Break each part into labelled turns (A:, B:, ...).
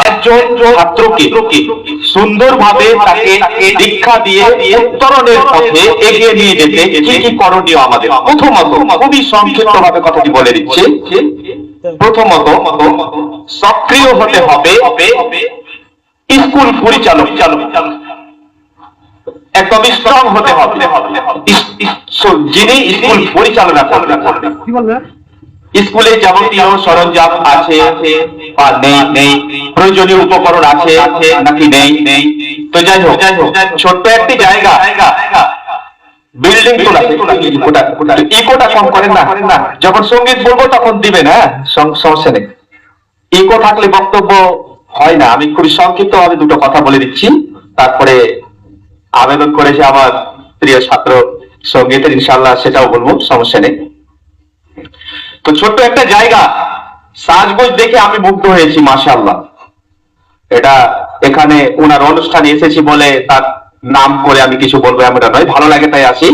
A: একজন ছাত্রকে সুন্দরভাবে তাকে দীক্ষা দিয়ে উত্তরণের পথে এগিয়ে নিয়ে যেতে কি কি করণীয় আমাদের? প্রথমত, খুবই সংক্ষিপ্ত ভাবে কথাটি বলে দিচ্ছে। প্রথমত, সক্রিয় হতে হবে স্কুল পরিচালক, একদম স্ট্রং হতে হবে যিনি স্কুল পরিচালনা করবেন। স্কুলে যাবতীয় সরঞ্জাম আছে বা নেই, প্রয়োজনীয় উপকরণ আছে নাকি নেই, তো যাই হোক ছোট্ট একটি জায়গা, বিল্ডিং তোলা ইকোটা কম করেন না, যখন সঙ্গীত বলবো তখন দিবেন, হ্যাঁ সমস্যা নেই। ইকো থাকলে বক্তব্য হয় না। আমি খুবই সংক্ষিপ্ত ভাবে দুটো কথা বলে দিচ্ছি, তারপরে আবেদন করেছে আমার প্রিয় ছাত্র সঙ্গীতের, ইনশাল্লাহ সেটাও বলবো, সমস্যা নেই। তো ছোট্ট একটা জায়গা, সাজগোজ দেখে আমি মুগ্ধ হয়েছি, মাশাআল্লাহ। এটা এখানে ওনার অনুষ্ঠানে এসেছি বলে তার নাম করে আমি কিছু বলবো এমনটা নয়, ভালো লাগে তাই আসি।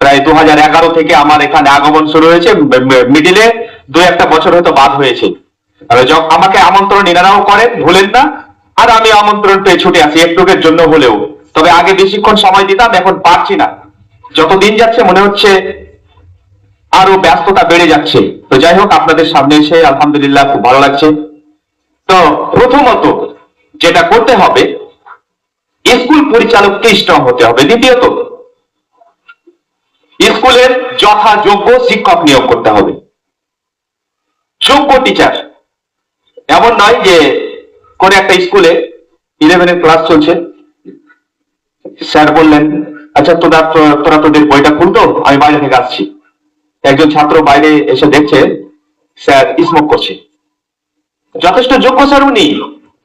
A: প্রায় 2011 থেকে আমার এখানে আগমন শুরু হয়েছে, মিডিলে 2-1 বছর হয়তো বাদ হয়েছে। আমাকে আমন্ত্রণ এনারাও করেন, ভুলেন না, আর আমি আমন্ত্রণ পেয়ে ছুটে আসি একটুকের জন্য হলেও। তবে আগে বেশিক্ষণ সময় দিতাম, এখন পারছি না। যত দিন যাচ্ছে মনে হচ্ছে আরো ব্যস্ততা বেড়ে যাচ্ছে। তো যাই হোক, আপনাদের সামনে এসে আলহামদুলিল্লাহ খুব ভালো লাগছে। তো প্রথমত যেটা করতে হবে, স্কুল পরিচালককে স্ট্রং হতে হবে। দ্বিতীয়ত, স্কুলের যথাযোগ্য শিক্ষক নিয়োগ করতে হবে, যোগ্য টিচার। এমন নয় যে কোন একটা স্কুলে 11 ক্লাস চলছে, স্যার বললেন আচ্ছা তোরা তোদের বইটা খুলতো, আমি বাইরে থেকে আসছি। একজন ছাত্র বাইরে এসে দেখছে স্যার স্মোক করছে। যথেষ্ট যোগ্য স্যার, উনি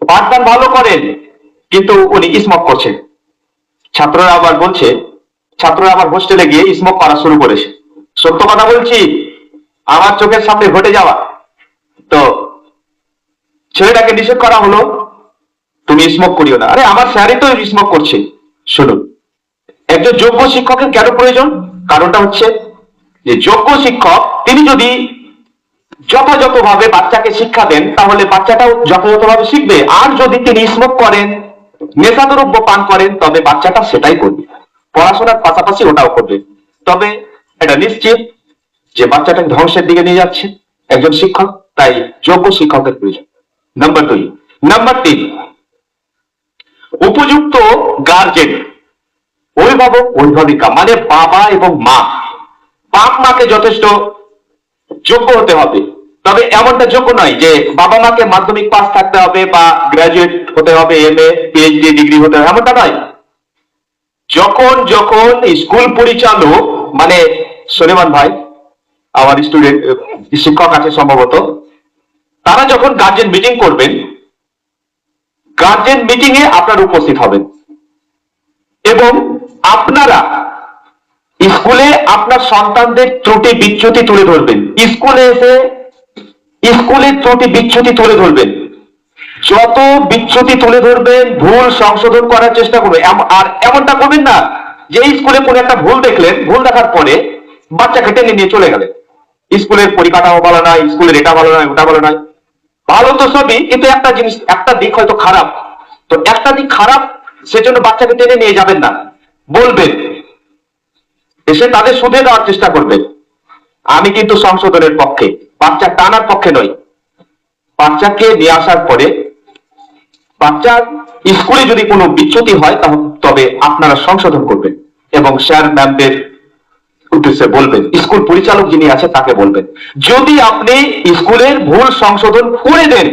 A: পাঠদান ভালো করেন, কিন্তু উনি স্মোক করছেন। ছাত্ররা আবার হোস্টেলে গিয়ে স্মোক করা শুরু করেছে। সত্য কথা বলছি, আমার চোখের সামনে ঘটে যাওয়া। তো ছেলেটাকে নিষেধ করা হলো, তুমি স্মোক করিও না। আরে আমার স্যারই তো স্মোক করছে। শুনুন, একজন যোগ্য শিক্ষকের কেন প্রয়োজন? কারণটা হচ্ছে যে যোগ্য শিক্ষক তিনি যদি যথাযথভাবে বাচ্চাকে শিক্ষা দেন, তাহলে বাচ্চাটাও যথাযথভাবে শিখবে। আর যদি তিনি স্মোক করেন, নেশাদ্রব্য পান করেন, তবে বাচ্চাটা সেটাই করবে, পড়াশোনার পাশাপাশি ওটাও করবে। তবে এটা নিশ্চিত যে বাচ্চাটাকে ধ্বংসের দিকে নিয়ে যাচ্ছে একজন শিক্ষক। তাই যোগ্য শিক্ষকের প্রয়োজন। নাম্বার 2। নাম্বার 3, উপযুক্ত গার্জেন, অভিভাবক অভিভাবিকা, মানে বাবা এবং মা। বাপ মাকে যথেষ্ট যোগ্য হতে হবে। তবে এমনটা যোগ্য নয় যে বাবা মাকে মাধ্যমিক পাস থাকতে হবে বা গ্রাজুয়েট হতে হবে, MA PhD ডিগ্রি হতে হবে, এমনটা নয়। যখন স্কুল পরিচালক, মানে সুলেমান ভাই আমার স্টুডেন্ট শিক্ষক আছে সম্ভবত, তারা যখন গার্জেন মিটিং করবেন, গার্জেন মিটিং এ আপনারা উপস্থিত হবেন এবং আপনারা স্কুলে আপনার সন্তানদের ত্রুটি বিচ্যুতি তুলে ধরবেন। স্কুলে এসে স্কুলের ত্রুটি বিচ্যুতি তুলে ধরবেন। যত বিচ্যুতি তুলে ধরবেন, ভুল সংশোধন করার চেষ্টা করবেন। আর এমনটা করবেন না যে স্কুলে কোনো একটা ভুল দেখলেন, ভুল দেখার পরে বাচ্চাকে টেনে নিয়ে চলে গেলেন। স্কুলের পরিকাঠামো ভালো নয়, স্কুলের এটা ভালো নয়, ওটা ভালো নয়। ভালো তো সবই, কিন্তু একটা জিনিস, একটা দিক হয়তো খারাপ। তো একটা দিক খারাপ, সেজন্য বাচ্চাকে টেনে নিয়ে যাবেন না, বলবেন, এসে তাদের শুধরে দেওয়ার চেষ্টা করবেন। আমি কিন্তু সংশোধনের পক্ষে, বাচ্চা টানার পক্ষে নই। বাচ্চাকে নিয়ে আসার পরে বাচ্চার স্কুলে যদি কোনো বিচ্যুতি হয়, তবে আপনারা সংশোধন করবেন এবং স্যার ম্যামদের উদ্দেশ্যে বলবেন, স্কুল পরিচালক যিনি আছে তাকে বলবেন। যদি আপনি স্কুলের ভুল সংশোধন করে দেন,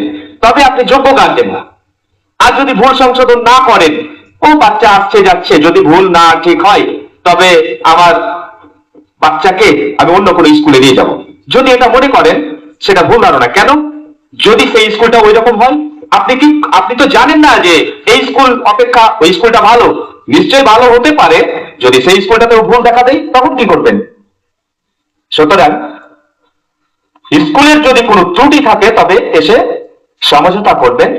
A: তবে আপনি যোগ্য গার্জেন। আর যদি ভুল সংশোধন না করেন, ও বাচ্চা আসছে যাচ্ছে, যদি ভুল না ঠিক হয়, তবে আমার বাচ্চাকে আমি অন্য কোনো স্কুলে দিয়ে যাব। যদি এটা মনে করেন, সেটা ভুল ধারণা। কেন? যদি সেই স্কুলটা ওই রকম হয়, আপনি তো জানেন না যে এই স্কুল অপেক্ষা ওই স্কুলটা ভালো। নিশ্চয়ই ভালো হতে পারে, যদি সেই স্কুলটাতে ভুল দেখা দেয়, তখন কি করবেন? সুতরাং স্কুলের যদি কোনো ত্রুটি থাকে, তবে এসে সমঝোতা করবেন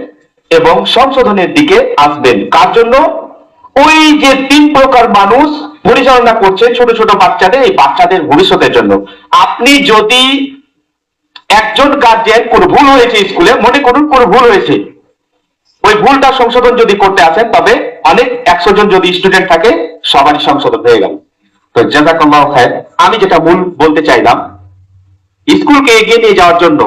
A: এবং সংশোধনের দিকে আসবেন। কার জন্য? ওই যে 3 প্রকার মানুষ পরিচালনা করছে ছোট ছোট বাচ্চাদের, এই বাচ্চাদের ভবিষ্যতের জন্য। আপনি যদি একজন গার্জিয়ান কোনো ভুল হয়েছে স্কুলে, মনে করুন কোনো ভুল হয়েছে, ওই ভুলটা সংশোধন যদি করতে আসেন, তবে অনেক 100 জন যদি স্টুডেন্ট থাকে সবারই সংশোধন হয়ে গেল। তো জাযাকাল্লাহু খায়র। আমি যেটা মূল বলতে চাইলাম, স্কুলকে এগিয়ে নিয়ে যাওয়ার জন্য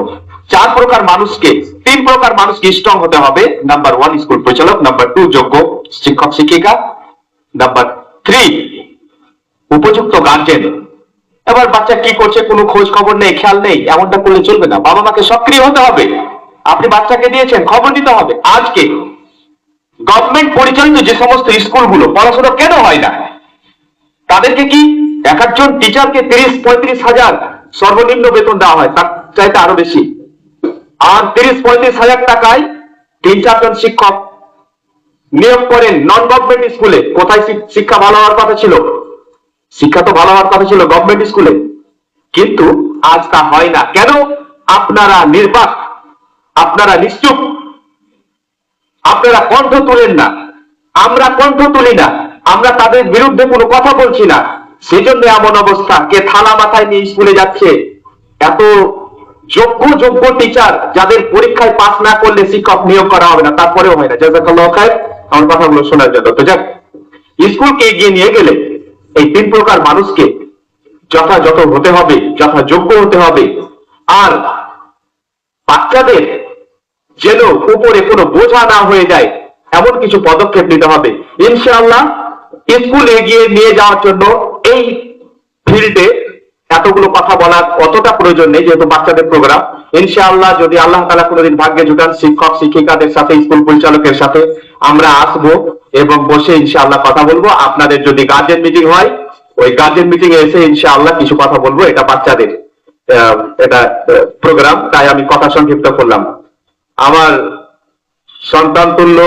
A: 4 প্রকার মানুষকে, 3 প্রকার মানুষকে স্ট্রং হতে হবে। নাম্বার 1 স্কুল পরিচালক, নাম্বার 2 যোগ্য শিক্ষক শিক্ষিকা, নাম্বার 3 উপযুক্ত গার্জেন। এবার বাচ্চা কি করছে কোনো খোঁজ খবর নেই, খেয়াল নেই, এমনটা করলে চলবে না। বাবা মাকে সক্রিয় হতে হবে। আপনি বাচ্চাকে দিয়েছেন, খবর দিতে হবে। আজকে গভর্নমেন্ট পরিচালিত যে সমস্ত স্কুলগুলো পড়াশোনা কেন হয় না, তাদেরকে কি এক একজন টিচারকে 30-35 হাজার সর্বনিম্ন বেতন দেওয়া হয়, তার চাইতে আরো বেশি। আর 30-35 হাজার টাকায় 3-4 জন শিক্ষক নিয়োগ করেন নন গভর্নমেন্ট স্কুলে। কোথায় শিক্ষা ভালো হওয়ার কথা ছিল? শিক্ষা তো ভালো হওয়ার কথা ছিল গভর্নমেন্ট স্কুলে, কিন্তু আজ তা হয় না। কেন? আপনারা নির্বাক, আপনারা নিশ্চুপ, আপনারা কণ্ঠ তুলেন না। আমরা কণ্ঠ তুলি না, আমরা তাদের বিরুদ্ধে কোনো কথা বলছি না। সেজন্য এমন অবস্থা। কে থালা মাথায় নিয়ে স্কুলে যাচ্ছে, এত যোগ্য টিচার যাদের পরীক্ষায় পাস না করলে শিক্ষক নিয়োগ করা হবে না, তারপরেও হয় না। জাযাকাল্লাহু খায়র আমার কথাগুলো শোনার জন্য। তো যাক, স্কুলকে এগিয়ে নিয়ে গেলে এই 3 প্রকার মানুষকে যথাযথ হতে হবে, যথাযোগ্য হতে হবে। আর বাচ্চাদের যেন উপরে কোনো বোঝা না হয়ে যায়, এমন কিছু পদক্ষেপ নিতে হবে। ইনশাআল্লাহ স্কুল এগিয়ে নিয়ে যাওয়ার জন্য এই ফিল্ডে এতগুলো কথা বলার অতটা প্রয়োজন নেই, যেহেতু বাচ্চাদের প্রোগ্রাম। ইনশাআল্লাহ যদি আল্লাহ তাআলা কোনোদিন ভাগ্যে জুটান, শিক্ষক শিক্ষিকাদের সাথে, স্কুল পরিচালকের সাথে আমরা আসবো এবং বসে ইনশাআল্লাহ কথা বলবো। আপনাদের যদি গার্জেন মিটিং হয়, ওই গার্জেন মিটিং এ এসে ইনশাআল্লাহ কিছু কথা বলবো। এটা বাচ্চাদের এটা প্রোগ্রাম, তাই আমি কথা সংক্ষিপ্ত করলাম। আমার সন্তান তুল্য